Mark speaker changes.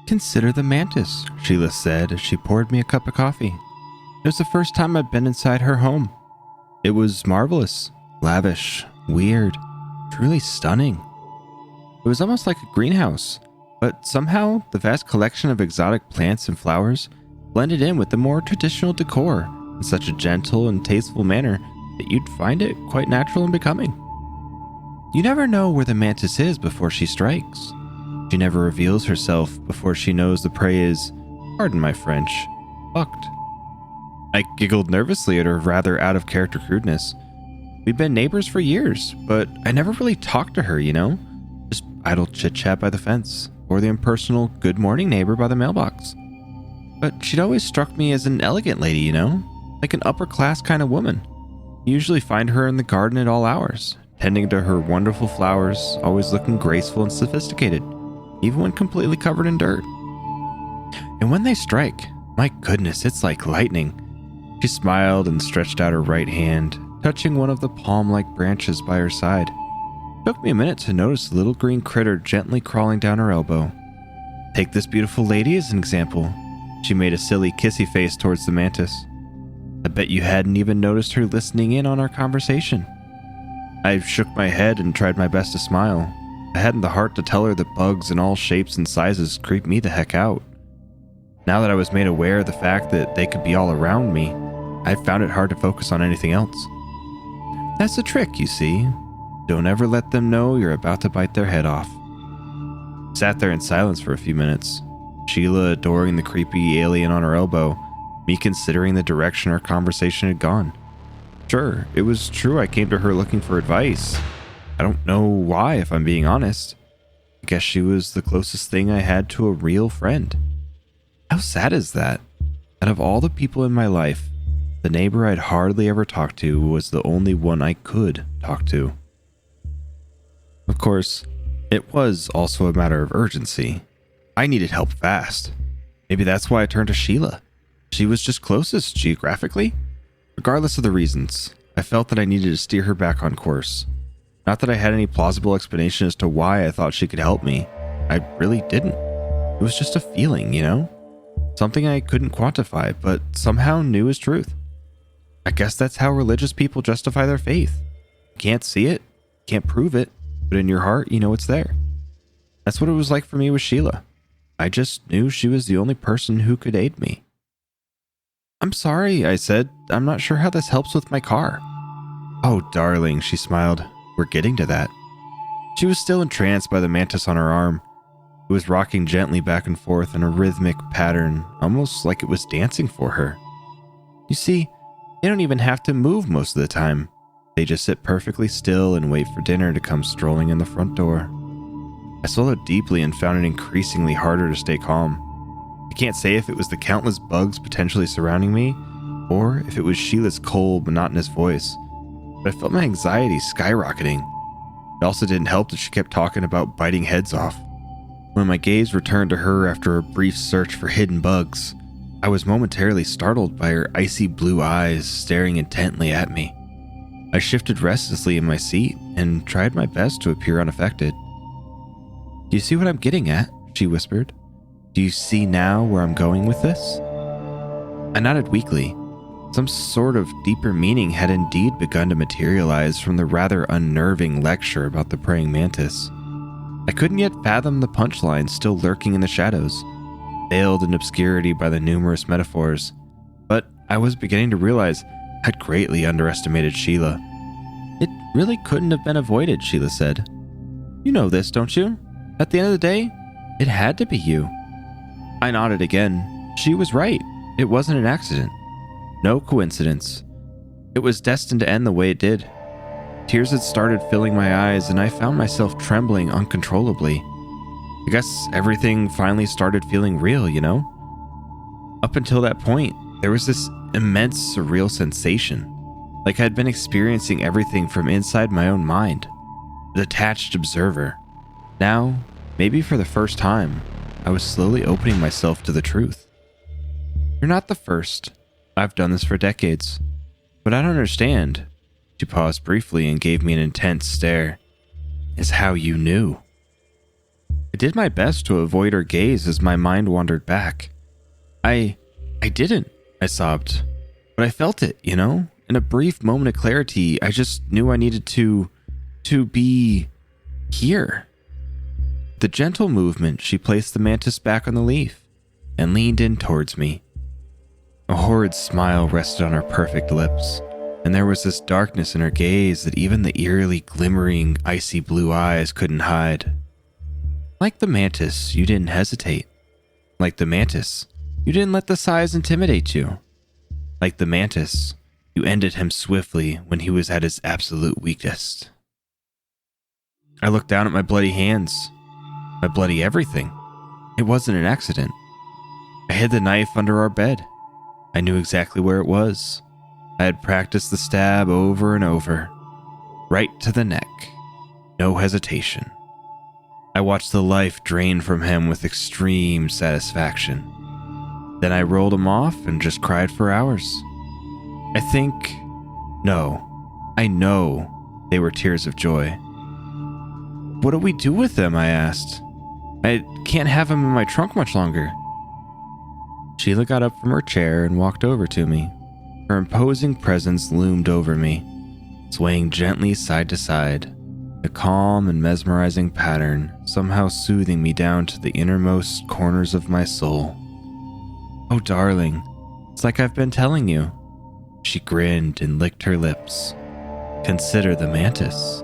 Speaker 1: "Consider the mantis," Sheila said as she poured me a cup of coffee. It was the first time I'd been inside her home. It was marvelous, lavish, weird, truly stunning. It was almost like a greenhouse, but somehow the vast collection of exotic plants and flowers blended in with the more traditional decor in such a gentle and tasteful manner that you'd find it quite natural and becoming. You never know where the mantis is before she strikes. She never reveals herself before she knows the prey is, pardon my French, fucked. I giggled nervously at her rather out-of-character crudeness. We'd been neighbors for years, but I never really talked to her, Just idle chit-chat by the fence, or the impersonal good morning neighbor by the mailbox. But she'd always struck me as an elegant lady, like an upper-class kind of woman. You usually find her in the garden at all hours, tending to her wonderful flowers, always looking graceful and sophisticated, even when completely covered in dirt. And when they strike, my goodness, it's like lightning. She smiled and stretched out her right hand, touching one of the palm-like branches by her side. It took me a minute to notice the little green critter gently crawling down her elbow. Take this beautiful lady as an example. She made a silly kissy face towards the mantis. I bet you hadn't even noticed her listening in on our conversation. I shook my head and tried my best to smile. I hadn't the heart to tell her that bugs in all shapes and sizes creeped me the heck out. Now that I was made aware of the fact that they could be all around me, I found it hard to focus on anything else. That's the trick, you see. Don't ever let them know you're about to bite their head off. Sat there in silence for a few minutes, Sheila adoring the creepy alien on her elbow, me considering the direction our conversation had gone. Sure, it was true I came to her looking for advice. I don't know why, if I'm being honest. I guess she was the closest thing I had to a real friend. How sad is that? Out of all the people in my life, the neighbor I'd hardly ever talked to was the only one I could talk to. Of course, it was also a matter of urgency. I needed help fast. Maybe that's why I turned to Sheila. She was just closest geographically. Regardless of the reasons, I felt that I needed to steer her back on course. Not that I had any plausible explanation as to why I thought she could help me. I really didn't. It was just a feeling, Something I couldn't quantify, but somehow knew as truth. I guess that's how religious people justify their faith. You can't see it, can't prove it, but in your heart, you know it's there. That's what it was like for me with Sheila. I just knew she was the only person who could aid me. "I'm sorry," I said. "I'm not sure how this helps with my car." "Oh, darling," she smiled. "We're getting to that." She was still entranced by the mantis on her arm. It was rocking gently back and forth in a rhythmic pattern, almost like it was dancing for her. You see, they don't even have to move most of the time. They just sit perfectly still and wait for dinner to come strolling in the front door. I swallowed deeply and found it increasingly harder to stay calm. I can't say if it was the countless bugs potentially surrounding me, or if it was Sheila's cold, monotonous voice, but I felt my anxiety skyrocketing. It also didn't help that she kept talking about biting heads off. When my gaze returned to her after a brief search for hidden bugs, I was momentarily startled by her icy blue eyes staring intently at me. I shifted restlessly in my seat and tried my best to appear unaffected. "Do you see what I'm getting at?" she whispered. "Do you see now where I'm going with this?" I nodded weakly. Some sort of deeper meaning had indeed begun to materialize from the rather unnerving lecture about the praying mantis. I couldn't yet fathom the punchline still lurking in the shadows, veiled in obscurity by the numerous metaphors, but I was beginning to realize I'd greatly underestimated Sheila. "It really couldn't have been avoided," Sheila said. "You know this, don't you? At the end of the day, it had to be you." I nodded again. She was right. It wasn't an accident. No coincidence. It was destined to end the way it did. Tears had started filling my eyes, and I found myself trembling uncontrollably. I guess everything finally started feeling real, Up until that point, there was this immense surreal sensation, like I'd been experiencing everything from inside my own mind, a detached observer. Now, maybe for the first time, I was slowly opening myself to the truth. "You're not the first. I've done this for decades. But I don't understand." She paused briefly and gave me an intense stare. "Is how you knew." I did my best to avoid her gaze as my mind wandered back. I didn't, I sobbed. But I felt it, you know? In a brief moment of clarity, I just knew I needed to be here. With a gentle movement, she placed the mantis back on the leaf and leaned in towards me. A horrid smile rested on her perfect lips, and there was this darkness in her gaze that even the eerily glimmering, icy blue eyes couldn't hide. Like the mantis, you didn't hesitate. Like the mantis, you didn't let the size intimidate you. Like the mantis, you ended him swiftly when he was at his absolute weakest. I looked down at my bloody hands, my bloody everything. It wasn't an accident. I hid the knife under our bed. I knew exactly where it was. I had practiced the stab over and over. Right to the neck. No hesitation. I watched the life drain from him with extreme satisfaction. Then I rolled him off and just cried for hours. I know they were tears of joy. What do we do with them? I asked. I can't have him in my trunk much longer. Sheila got up from her chair and walked over to me. Her imposing presence loomed over me, swaying gently side to side, a calm and mesmerizing pattern somehow soothing me down to the innermost corners of my soul. Oh, darling, it's like I've been telling you. She grinned and licked her lips. Consider the mantis.